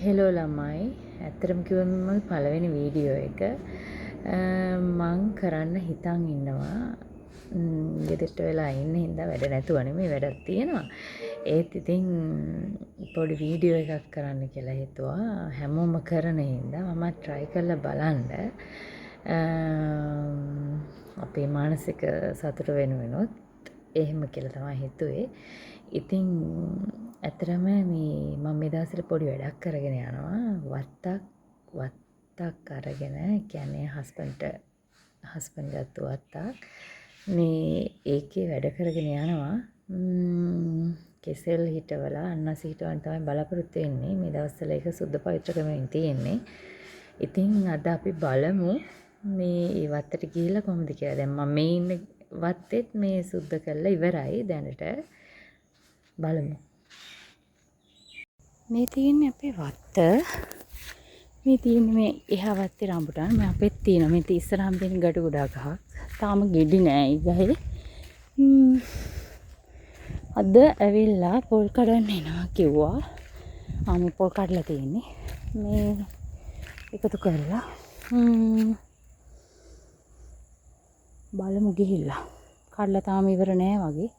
Hello ළමයි ඇත්තටම කිව්වම පළවෙනි වීඩියෝ එක මං කරන්න හිතන් ඉන්නවා ගෙදරට වෙලා ඉන්න හින්දා වැඩ නැතුව නෙමෙයි වැඩක් තියෙනවා ඒත් ඉතින් පොඩි වීඩියෝ එකක් කරන්න කියලා හිතුවා හැමෝම කරන හින්දා මම try කරලා බලන්න අපේ මානසික සතුට වෙනුවෙනොත් එහෙම කියලා තමයි හිතුවේ ඉතින් ඇත්තටම මම මේ දවස්වල පොඩි වැඩක් කරගෙන යනවා වත්තක් අරගෙන කියන්නේ හස්බන්ඩ් ගත්ත වත්තක් මේ ඒකේ වැඩ කරගෙන යනවා කෙසෙල් හිටවලා අන්නස් හිටවන්න තමයි බලාපොරොත්තු වෙන්නේ මේ දවස්වල ඒක සුද්ධ පවිත්‍ර ක්‍රමයෙන් තියෙන්නේ ඉතින් අද අපි බලමු මේ වත්තට ගිහිල්ලා කොහොමද කියලා දැන් මම මේ ඉන්න වත්තෙත් මේ සුද්ධ කරලා ඉවරයි දැනට බලමු මේ තියෙන්නේ අපේ වත්ත මේ තියෙන්නේ මේ එහා වත්තේ රම්බුටාන මේ අපෙත් තියෙනවා මේ ඉස්සරහම තියෙන ගඩ ගොඩක් ගහක් තාම ගෙඩි නෑ ඒ ගහේ අද ඇවිල්ලා පොල් කඩන්න එනවා කිව්වා ආ පොල් කඩලා තියෙන්නේ මේ එකතු කරලා බලමු ගිහිල්ලා කඩලා තාම ඉවර නෑ වගේ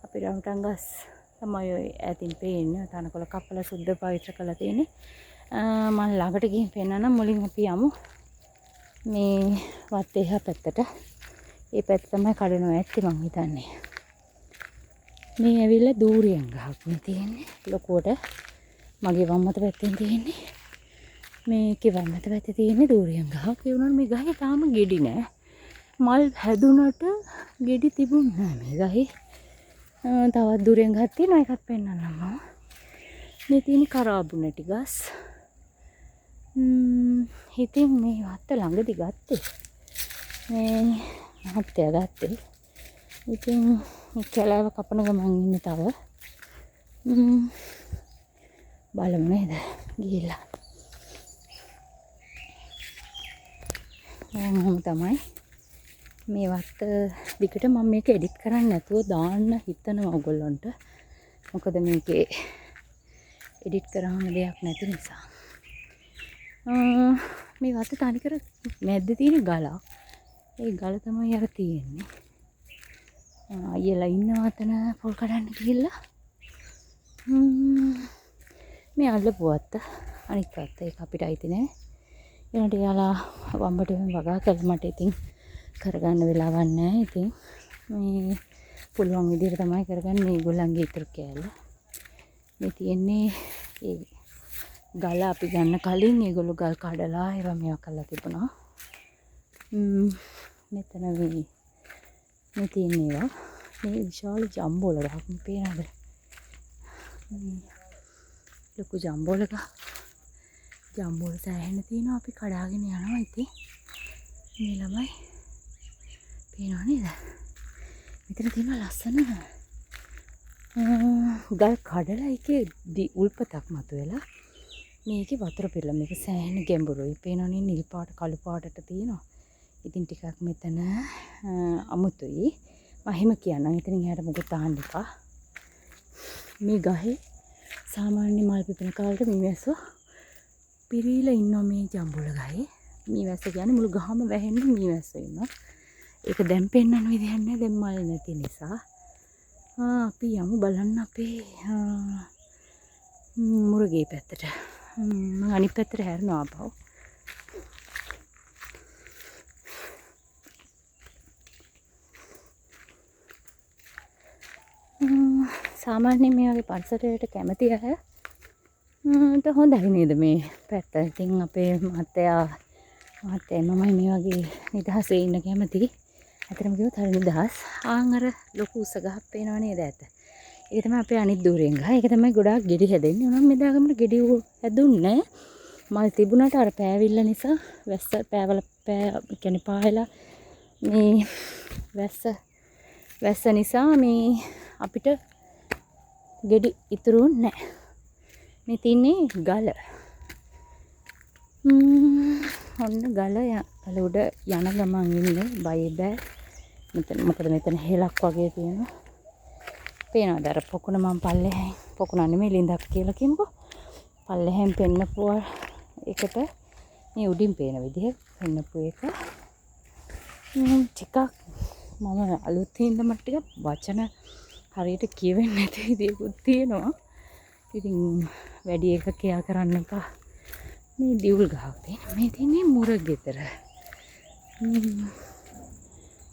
අපි රම්ටන් ගස් තමයි ඔය ඈතින් පේන්නේ තනකොළ කපලා සුද්ධ පවිත්‍ර කරලා තියෙන්නේ මම ළඟට ගිහින් පෙන්නනම් මුලින් අපි යමු මේ වත්තේ එහා පැත්තට ඒ පැත්ත තමයි කඩනවා ඇත්තේ මං හිතන්නේ මේ ඇවිල්ලා දූරියන් ගහක් මේ තියෙන්නේ ලොකුවට මගේ වම් අත පැත්තෙන් තියෙන්නේ මේකේ වම් අත පැත්තේ තියෙන්නේ දූරියන් ගහක් ඒ වුණාට මේ ගහේ තාම ගෙඩි නෑ මල් හැදුනට ගෙඩි තිබුණේ නෑ මේ ගහේ තවත් දුරෙන් ගහක් තියෙනවා එකක් පෙන්නන්නම් මම මේ තියෙන කරාබු නැටි ගස් ඉතින් මේ වත්ත ළඟදී ගත්තේ මේ මහත්තයා ගත්තේ ඉතින් මේ කැලෑව කපන ගමන් ඉන්නේ තව බලමු නේද ගිහිල්ලා මම තමයි මේ වත්ත දිගට මම මේක එඩිට් කරන්න නැතුව දාන්න හිතනවා ඔයගොල්ලන්ට මොකද මේකේ එඩිට් කරාම දෙයක් නැති නිසා මේ වත්ත තනිකර මැද්දේ තියෙන ගලක් ඒ ගල තමයි අර තියෙන්නේ අයියලා ඉන්නවා අතන පොල් කඩන්න ගිහිල්ලා මේ අල්ලපු වත්ත අනිත් වත්ත ඒක අපිට අයිති නෑ ඊළඟට යාලා වම්බට වගා කළා මට ඉතින් කරගන්න වෙලාවක් නැහැ. ඉතින් මේ පුළුවන් විදිහට තමයි කරගන්නේ මේගොල්ලන්ගේ ඉතුරු කෑල්ල. මේ තියෙන්නේ ඒ ගල අපි ගන්න කලින් ඒගොල්ලෝ ගල් කඩලා ඒවා මේවා කරලා තිබුණා. මෙතන මේ තියෙන්නේ ඒවා. මේ විශාල ජම්බෝල ගහක් පේනවද? ලොකු ජම්බෝල ගහ. ජම්බෝල සෑහෙන තියෙනවා අපි කඩාගෙන යනවා ඉතින් මේ ළමයි පේනව නේද? මෙතන තියෙන ලස්සන ගල් කඩලා ඒකේ උල්පතක් මතුවෙලා මේකේ වතුර පිරලා මේක සෑහෙන ගැඹුරුයි. පේනවනේ නිල් පාට කළු පාටට තියෙනවා. ඉතින් ටිකක් මෙතන අමුතුයි. මම එහෙම කියන්නම්. ඉතින් එහාට මොකද තාන්න එපා. මේ ගහේ සාමාන්‍ය මල් පිපෙන කාලෙට මීවැස්සෝ පිරීලා ඉන්නවා මේ ජම්බුල ගහේ. මීවැස්ස කියන්නේ මුළු ගහම වැහෙන්න මීවැස්සෝ ඉන්නවා. ඒක දැන් පෙන්වන්න විදිහක් නැහැ දැන් මල් නැති නිසා. අපි යමු බලන්න අපේ මුරගේ පැත්තට. මම අනිත් පැත්තට හැරෙනවා ආපහු. සාමාන්‍යයෙන් මේ වගේ පරිසරයට කැමති අය හොඳයි නේද මේ පැත්ත. ඉතින් අපේ මහත්තයා මමයි මේ වගේ නිදහසේ ඉන්න කැමති. ඇත්තටම කිව්වොත් හරි නිදහස්. ආන් අර ලොකු උස ගහක් පේනව නේද ඇත. ඒක තමයි අපේ අනිත් දූරෙන් ගහ. ඒක තමයි ගොඩාක් ගෙඩි හැදෙන්නේ. උනම් මේ දාගමට ගෙඩි හැදුන්නේ මල් තිබුණාට අර පෑවිල්ල නිසා වැස්ස කියන්නේ පායලා මේ වැස්ස නිසා මේ අපිට ගෙඩි ඉතුරුන්නේ නැහැ. මේ තින්නේ ගල. ඔන්න ගල උඩ යන ගමන් ඉන්නේ බය බෑ. මෙතන මොකද මෙතන හෙලක් වගේ තියෙනවා. පේනවද අර පොකුණ මම පල්ලෙහායි පොකුණ නෙමෙයි ලින්දක් කියලා කිව්වෝ. පල්ලෙහෙන් පෙන්නපු එකට මේ උඩින් පේන විදිහ පෙන්නපු එක ටිකක් මම අලුත් හින්දා මට ටිකක් වචන හරියට කියවෙන්නේ නැති විදිහකුත් තියෙනවා. ඉතින් වැඩි එක කියා කරන්න එපා. මේ දියුල් ගහක් තියෙන මේ තියෙන්නේ මුරග ගෙදර.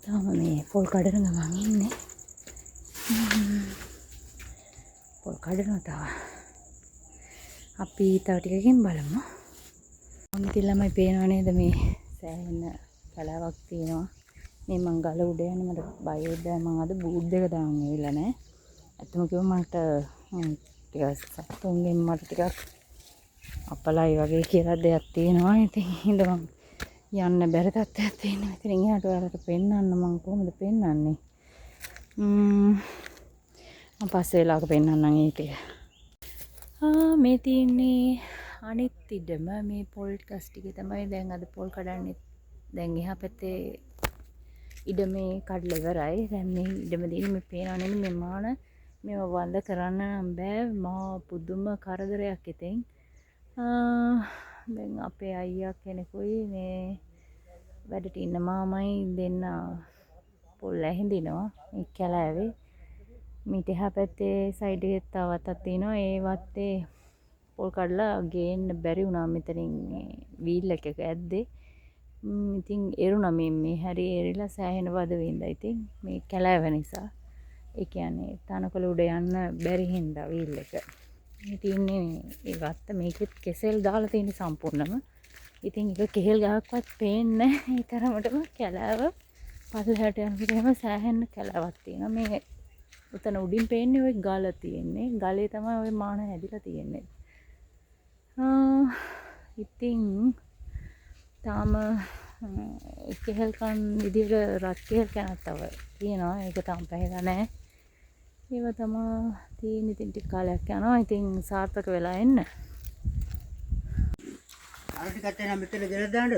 තාම මේ පොල් කඩන ගමන් ඉන්නේ. පොල් කඩනවා තව. අපි තව ටිකකින් බලමු. ඉතින් ළමයි පේනව නේද මේ සෑහෙන කලාවක් තියෙනවා. මේ මං ගල උඩ යන්නේ මට බය වෙද්දී මං අද බූට් දෙක දාන්න ඇවිල්ලා නැහැ. ඇත්තම කිව්වම මට ටිකක් සතුන්ගෙන් මට ටිකක් අපලයි වගේ කියලා දෙයක් තියෙනවා. ඉතින් හින්දා මං යන්න බැරි තත්ත්වයක් තියෙනවා. ඉතින් එහාට ඔයාලට පෙන්නන්න මං කොහොමද පෙන්නන්නේ? මම පස්සේ වෙලාවක පෙන්නන්නම් ඒක. මේ තියෙන්නේ අනිත් ඉඩම මේ පොල් ගස් ටිකේ තමයි දැන් අද පොල් කඩන්නේ. දැන් එහා පැත්තේ ඉඩමේ කඩලා ඉවරයි. දැන් මේ ඉඩම දින මේ පේනවා නේද මේ මාන මේව වඳ කරන්න නම් බෑ. මා පුදුම කරදරයක් ඉතින්. දැන් අපේ අයියා කෙනෙකුයි මේ වැඩට ඉන්න මාමයි දෙන්න පොල් ඇහිඳිනවා මේ කැලෑවේ. මීට එහා පැත්තේ සයිඩ් එකේ තව වත්තක් තියෙනවා. ඒ වත්තේ පොල් කඩලා ගේන්න බැරි වුණා මෙතනින් වීල් එක ඇද්දේ. ඉතින් එරුණා මේ හැරි එරිලා සෑහෙන වද වින්දා. ඉතින් මේ කැලෑව නිසා ඒ කියන්නේ තනකොළ උඩ යන්න බැරි හින්දා වීල් එක. ඉතින් ඒ වත්ත මේකෙත් කෙසෙල් දාලා තියෙන සම්පූර්ණම. ඉතින් ඒක කෙහෙල් ගහක්වත් පේන්නේ නැහැ. ඒ තරමටම කැලෑව පල්ලෙහාට යනකොට එහෙම සෑහෙන කැලෑවක් තියෙනවා. මේ උතන උඩින් පේන්නේ ওই ගල තියෙන්නේ. ගලේ තමයි ওই මාන හැදිලා තියෙන්නේ. ඉතින් තාම කෙහෙල් කන් විදිහට රත් කෙහෙල් කනක් තව තියෙනවා. ඒක තාම පැහැලා නැහැ. ඒව තමයි තියෙන. ඉතින් ටික කාලයක් යනවා. ඉතින් සාර්ථක වෙලා එන්න. අර ටිකත් එන මෙතන ගෙනත් දාන්න.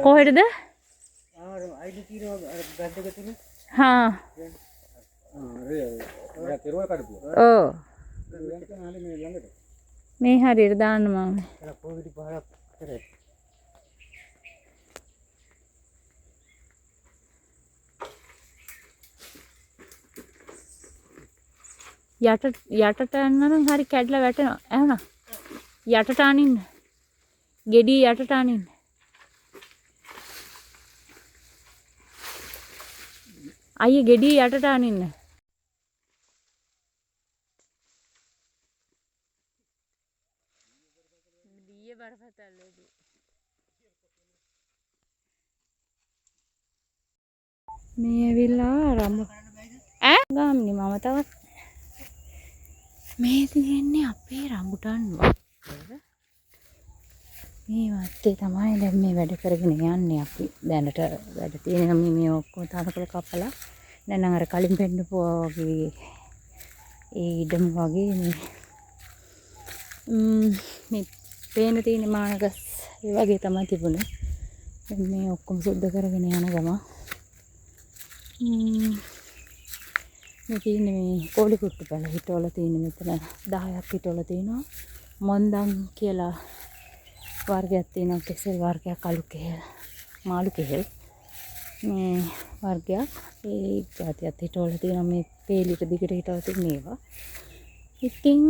කොහෙටද? අයිඩි තියෙනවා අර බැද්දක තියෙන. හා. ඔව්. මේ හරියට දාන්න මම. පොඩි පහක් කරේ. යටට යනනම් හරි කැඩලා වැටෙනවා. ඇහුණා. යටට අනින්න. ගෙඩිය යටට අනින්න. අයියේ ගෙඩිය යටට අනින්න. දීයේ බරපතලදී. මේ ඇවිල්ලා රම්බු ගාමිනී මම තවත් මේ තියෙන්නේ අපේ රම්බුටන් වත්තේ. මේ වත්තේ තමයි දැන් මේ වැඩ කරගෙන යන්නේ අපි. දැනට වැඩ තියෙන මේ ඔක්කොම තනකොළ කපලා නැත්නම් අර කලින් පෙන්නපුවා වගේ ඒ ඉඩම වගේ මේ පේන තියෙන මානගස් ඒ වගේ තමයි තිබුණේ. දැන් මේ ඔක්කොම සුද්ධ කරගෙන යන ගම මේ තියෙන්නේ මේ කෝලි කුට්ටු පැල හිටවල තියෙන මෙතන 10ක් හිටවල තියෙනවා. මොන්දන් කියලා වර්ගයක් තියෙනවා. කෙසෙල් වර්ගයක්, අලු කෙහෙල්, මාළු කෙහෙල් මේ වර්ගයක්. ඒ જાතියක් හිටවල තියෙනවා. මේ පේලිට දිගට හිටවල තියෙන ඒවා. ඉතින්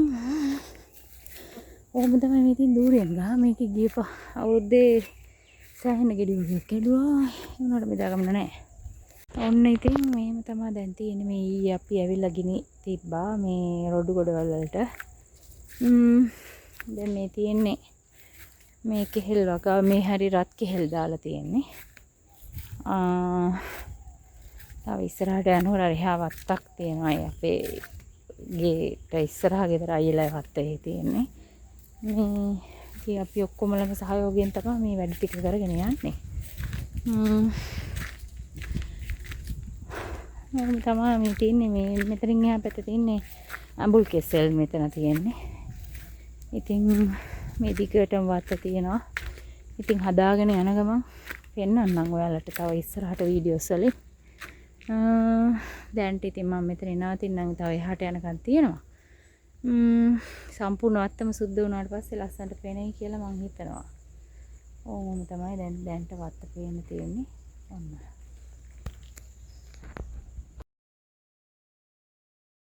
ඔහොම තමයි මේ තියෙන දූරෙන් ගහ. මේක ගියප අවුරුද්දේ සෑහෙන ගෙඩි වගේ කෙළුවා. ඒ උනාට බෙදාගන්න නැහැ. ඔන්න ඉතින් මේම තමයි දැන් තියෙන්නේ. මේ ඊයේ අපි ඇවිල්ලා ගිනි තිබ්බා මේ රොඩු ගොඩවල් වලට. දැන් මේ තියෙන්නේ මේ කෙහෙල් වගා මේ හරි රත් කෙහෙල් දාලා තියෙන්නේ. තව ඉස්සරහට යනකොට එහා වත්තක් තියෙනවා. අපේ ගේට ඉස්සරහා ගෙදර අයියලා වත්තේ තියෙන්නේ. මේ ඉතින් අපි ඔක්කොමලම සහයෝගයෙන් තමයි මේ වැඩ ටික කරගෙන යන්නේ. මම තමයි මේ තියන්නේ මේ මෙතනින් එහා පැත්තේ තියන්නේ අඹුල් කෙසෙල් මෙතන තියෙන්නේ. ඉතින් මේ දිගටම වත්ත තියෙනවා. ඉතින් හදාගෙන යන ගමන් පෙන්නන්නම් ඔයාලට තව ඉස්සරහට වීඩියෝස් වලින්. දැන් ඉතින් මම මෙතන නවතින්නම්. තව එහාට යනකන් තියෙනවා. සම්පූර්ණ වත්තම සුද්ධ වුණාට පස්සේ ලස්සනට පේනයි කියලා මං හිතනවා. ඕමම තමයි දැන්ට වත්ත පේන්න තියෙන්නේ. ඔන්න.